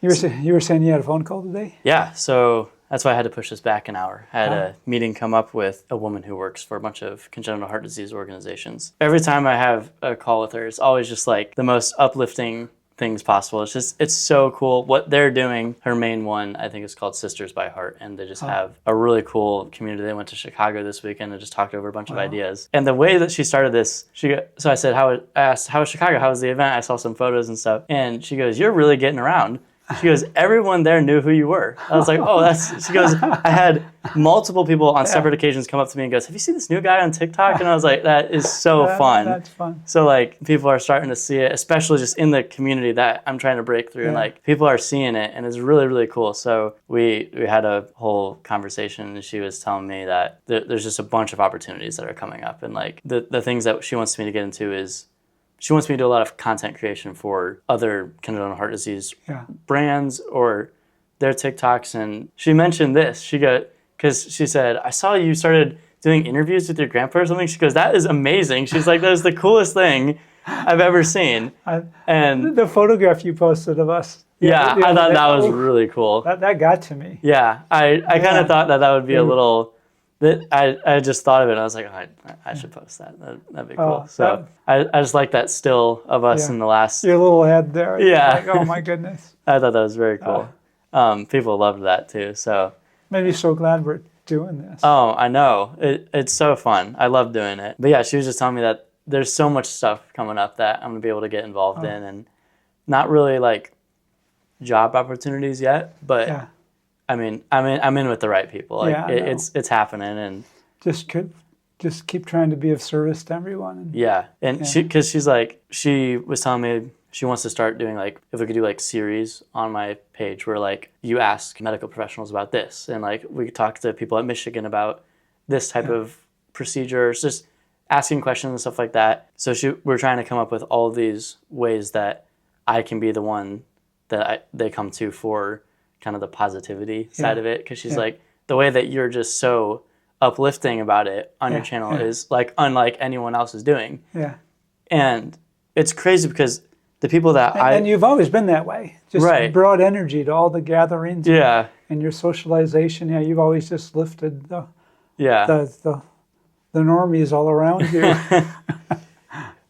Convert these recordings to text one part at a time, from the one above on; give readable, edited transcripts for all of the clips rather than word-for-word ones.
You were saying you had a phone call today? Yeah, so that's why I had to push this back an hour. I had a meeting come up with a woman who works for a bunch of congenital heart disease organizations. Every time I have a call with her, it's always just like the most uplifting things possible. It's so cool what they're doing. Her main one, I think, is called Sisters by Heart, and they just have a really cool community. They went to Chicago this weekend and just talked over a bunch of ideas. And the way that she started this, so I said, I asked, how was Chicago? How was the event? I saw some photos and stuff. And she goes, you're really getting around. She goes, everyone there knew who you were. I was like, she goes, I had multiple people on separate occasions come up to me and goes, have you seen this new guy on TikTok? And I was like, that is so fun. That's fun. So like people are starting to see it, especially just in the community that I'm trying to break through. And like people are seeing it and it's really, really cool. So we had a whole conversation and she was telling me that there's just a bunch of opportunities that are coming up. And like the things that she wants me to get into is she wants me to do a lot of content creation for other congenital heart disease brands or their TikToks. And she mentioned this. Because she said, I saw you started doing interviews with your grandpa or something. She goes, that is amazing. She's like, that is the coolest thing I've ever seen. And the photograph you posted of us. I thought that was really cool. That got to me. Yeah, I kind of thought that would be a little... I just thought of it and I was like, oh, I should post that. That'd be cool. So I just like that still of us in the last... Your little head there. Yeah. Like, oh my goodness. I thought that was very cool. People loved that too. So made me so glad we're doing this. Oh, I know. It's so fun. I love doing it. But yeah, she was just telling me that there's so much stuff coming up that I'm going to be able to get involved in and not really like job opportunities yet, but I mean, I'm in with the right people. Like it's happening, and just keep trying to be of service to everyone. And she's like, she was telling me she wants to start doing like, if we could do like series on my page where like you ask medical professionals about this, and like we could talk to people at Michigan about this type of procedures, just asking questions and stuff like that. So we're trying to come up with all of these ways that I can be the one that they come to for kind of the positivity side of it, because she's like, the way that you're just so uplifting about it on your channel is like unlike anyone else is doing. And it's crazy because the people that and you've always been that way, just brought energy to all the gatherings and your socialization. You've always just lifted the normies all around you.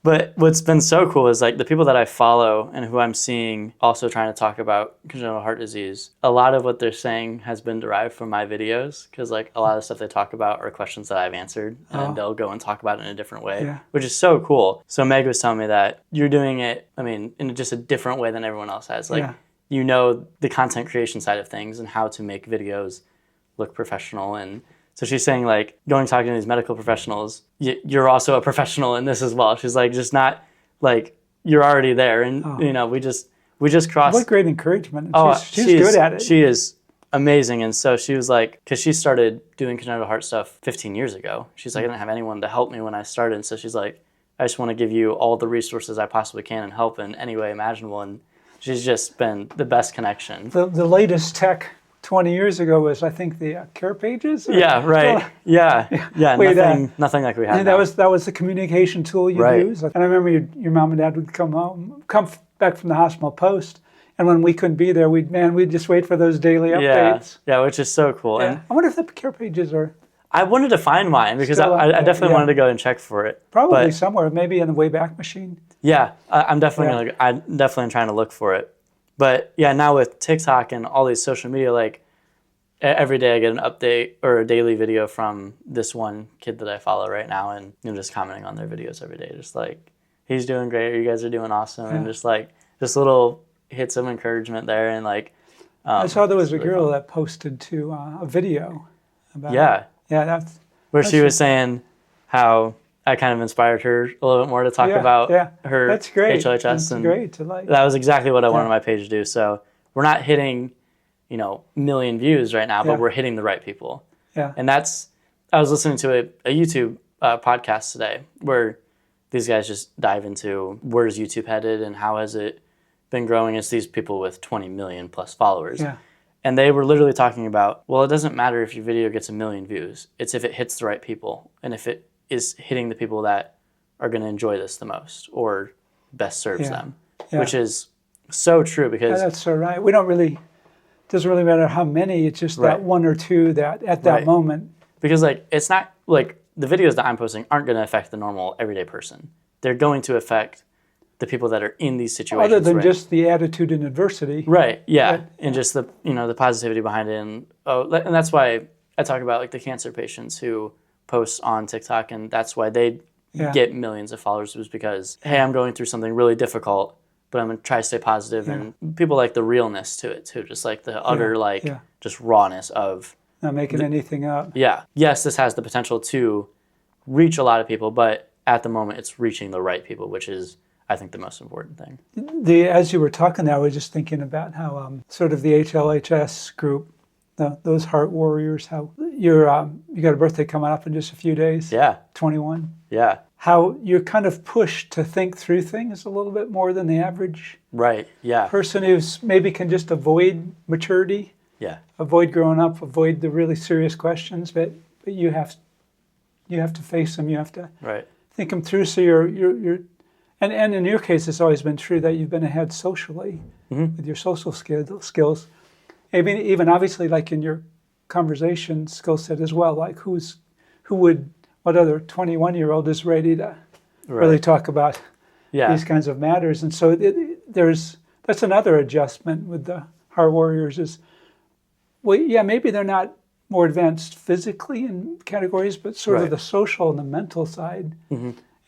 But what's been so cool is like the people that I follow and who I'm seeing also trying to talk about congenital heart disease, a lot of what they're saying has been derived from my videos, because like a lot of the stuff they talk about are questions that I've answered, and they'll go and talk about it in a different way, which is so cool. So Meg was telling me that you're doing it, I mean, in just a different way than everyone else has. Like, you know the content creation side of things and how to make videos look professional. And so she's saying, like, going talking to these medical professionals, you're also a professional in this as well. She's like, just not like you're already there, and you know, we just crossed. What great encouragement! She's good at it. She is amazing, and so she was like, because she started doing congenital heart stuff 15 years ago. She's like, I didn't have anyone to help me when I started, so she's like, I just want to give you all the resources I possibly can and help in any way imaginable. And she's just been the best connection. The latest tech 20 years ago was, I think, the care pages. Nothing like we have now. That was the communication tool you used. And I remember your mom and dad would come back from the hospital post, and when we couldn't be there, we'd just wait for those daily updates. Yeah, which is so cool. And I wonder if the care pages are. I wanted to find mine because I definitely wanted to go and check for it. Probably somewhere, maybe in the Wayback Machine. Yeah, I'm definitely trying to look for it. But yeah, now with TikTok and all these social media, like every day I get an update or a daily video from this one kid that I follow right now, and I'm just commenting on their videos every day, just like, he's doing great, or you guys are doing awesome, and just little hits of encouragement there, and like. I saw there was a girl that posted to a video about. That's she was saying how I kind of inspired her a little bit more to talk about her That's great. HLHS. That's great to like. That was exactly what I wanted my page to do. So we're not hitting, million views right now, but we're hitting the right people. And I was listening to a YouTube podcast today where these guys just dive into where's YouTube headed and how has it been growing. It's these people with 20 million plus followers. And they were literally talking about, well, it doesn't matter if your video gets 1 million views. It's if it hits the right people and if it is hitting the people that are going to enjoy this the most or best serves them, which is So true, Yeah, because that's so right. We don't really, doesn't really matter how many, it's just Right. that one or two that at that Right. moment. because like it's not like the videos that I'm posting aren't going to affect the normal everyday person. They're going to affect the people that are in these situations. Other than right? just the attitude and adversity. Right. Yeah. Right, And just the the positivity behind it, and and that's why I talk about like the cancer patients who post on TikTok, and that's why they Yeah. get millions of followers, was because hey, I'm going through something really difficult, but I'm gonna try to stay positive, and people like the realness to it too, just like the utter yeah. just rawness of Not making anything up. yes, this has the potential to reach a lot of people, but at the moment it's reaching the right people, which is I think the most important thing. As you were talking there, I was just thinking about how sort of the HLHS group, those heart warriors, how you got a birthday coming up in just a few days. Yeah. 21. Yeah. How you're kind of pushed to think through things a little bit more than the average Right. Yeah. person who's maybe can just avoid maturity, Yeah. avoid growing up, avoid the really serious questions, but you have to face them. You have to Right. think them through. So you're and in your case, it's always been true that you've been ahead socially with your social skills. Even obviously, like in your conversation skill set as well. Like what other 21-year-old is ready to really talk about Yeah. these kinds of matters? And so that's another adjustment with the Heart Warriors is, well, yeah, maybe they're not more advanced physically in categories, but sort of Right. the social and the mental side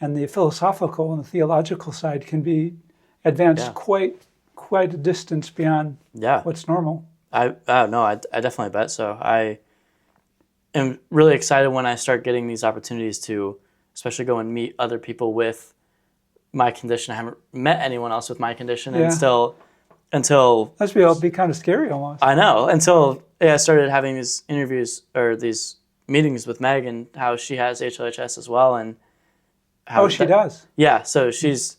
and the philosophical and the theological side can be advanced Yeah. quite a distance beyond Yeah. what's normal. I definitely bet so. I am really excited when I start getting these opportunities to especially go and meet other people with my condition. I haven't met anyone else with my condition Yeah. and until That'd be kind of scary almost. I know, until I started having these interviews or these meetings with Meg, and how she has HLHS as well, and how She does. Yeah, so she's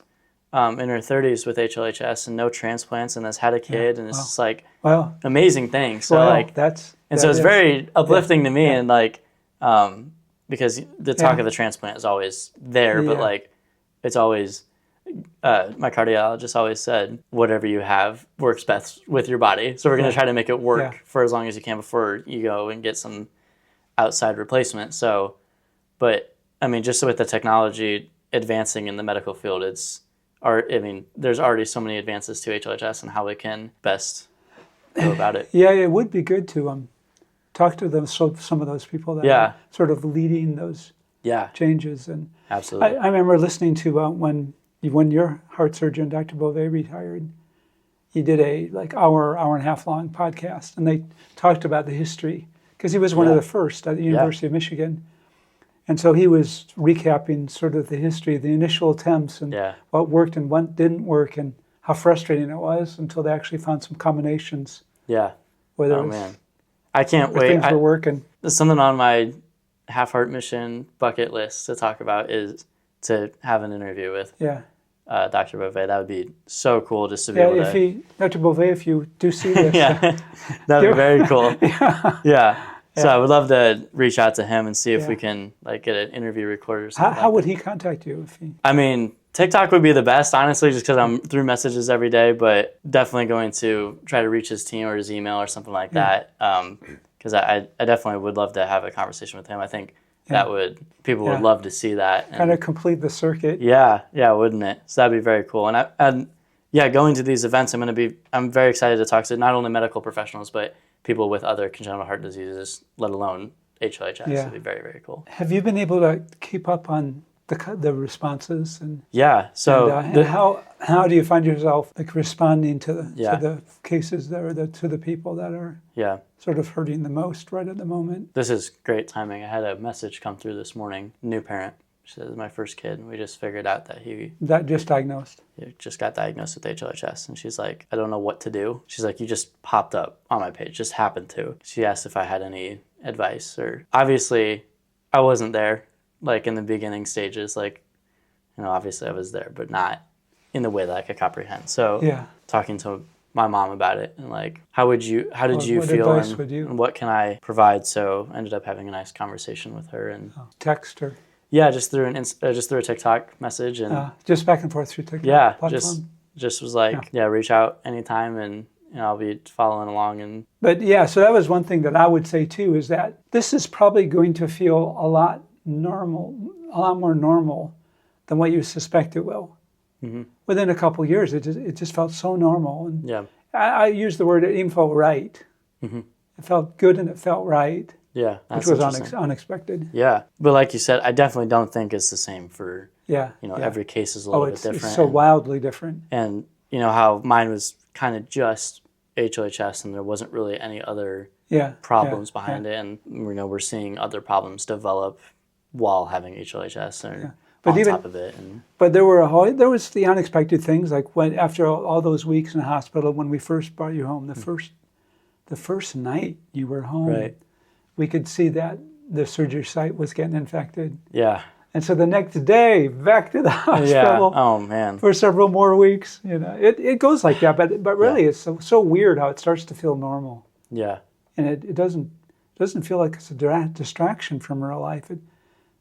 in her 30s with HLHS and no transplants, and has had a kid, and it's just like Well, amazing thing. So well, like, and so it's very uplifting to me, Yeah. and like, because the talk Yeah. of the transplant is always there, but Yeah. like, it's always. My cardiologist always said, whatever you have works best with your body. So we're going to try to make it work for as long as you can before you go and get some outside replacement. So, but I mean, just with the technology advancing in the medical field, there's already so many advances to HLHS and how we can best go about it. Yeah, it would be good to talk to them. So some of those people that are sort of leading those Yeah, changes. And absolutely. I remember listening to when your heart surgeon, Dr. Beauvais, retired. He did a hour and a half long podcast, and they talked about the history because he was one of the first at the University of Michigan. And so he was recapping sort of the history, the initial attempts, and what worked and what didn't work, and how frustrating it was until they actually found some combinations. Yeah. Whether Oh man, I can't wait. things were working. Something on my Half Heart Mission bucket list to talk about is to have an interview with Dr. Beauvais. That would be so cool, just to be able to. Dr. Beauvais, if you do see this, that would be very cool. So I would love to reach out to him and see if we can get an interview recorded or something. How would he contact you if he? I mean, TikTok would be the best, honestly, just because I'm through messages every day. But definitely going to try to reach his team or his email or something like that. Because I definitely would love to have a conversation with him. I think people would love to see that. And kind of complete the circuit. Yeah, wouldn't it? So that'd be very cool. And going to these events, I'm very excited to talk to not only medical professionals, but people with other congenital heart diseases, let alone HLHS. Yeah. It'd be very, very cool. Have you been able to keep up on the responses and so and how do you find yourself responding to the cases to the people that are sort of hurting the most right at the moment? This is great timing. I had a message come through this morning, new parent. She says, my first kid, and we just figured out that he just diagnosed. He just got diagnosed with HLHS, and she's like, I don't know what to do. She's like, you just popped up on my page, just happened to. She asked if I had any advice, or obviously I wasn't there, in the beginning stages, obviously I was there, but not in the way that I could comprehend. So talking to my mom about it and how did you feel and what can I provide? So I ended up having a nice conversation with her and text her. Yeah, just through a TikTok message and just back and forth through TikTok. Yeah, platform. just was like, yeah, reach out anytime, and I'll be following along. And But yeah, so that was one thing that I would say too, is that this is probably going to feel a lot more normal than what you suspect it will. Mm-hmm. Within a couple of years, it just felt so normal. And yeah, I use the word, it even felt right. Mm-hmm. It felt good and it felt right, yeah, that's which was interesting. unexpected. Yeah, but like you said, I definitely don't think it's the same for, Yeah. every case is a little bit It's different. so wildly different. And how mine was kind of just HLHS, and there wasn't really any other problems behind it. And we're seeing other problems develop while having HLHS or But on top of it. And But there was the unexpected things, like when after all those weeks in the hospital, when we first brought you home, the first night you were home, Right. we could see that the surgery site was getting infected. yeah, And so the next day, back to the hospital oh man, for several more weeks. It goes like that, but really it's so weird how it starts to feel normal, yeah, and it doesn't feel like it's a distraction from real life. It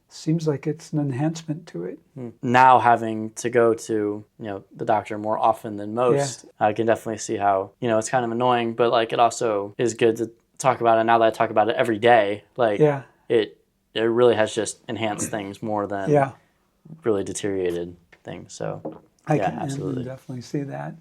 seems like it's an enhancement to it. now having to go to the doctor more often than most, I can definitely see how it's kind of annoying, but like it also is good to talk about it. Now that I talk about it every day, like it really has just enhanced things more than really deteriorated things. So I yeah, can absolutely. definitely see that.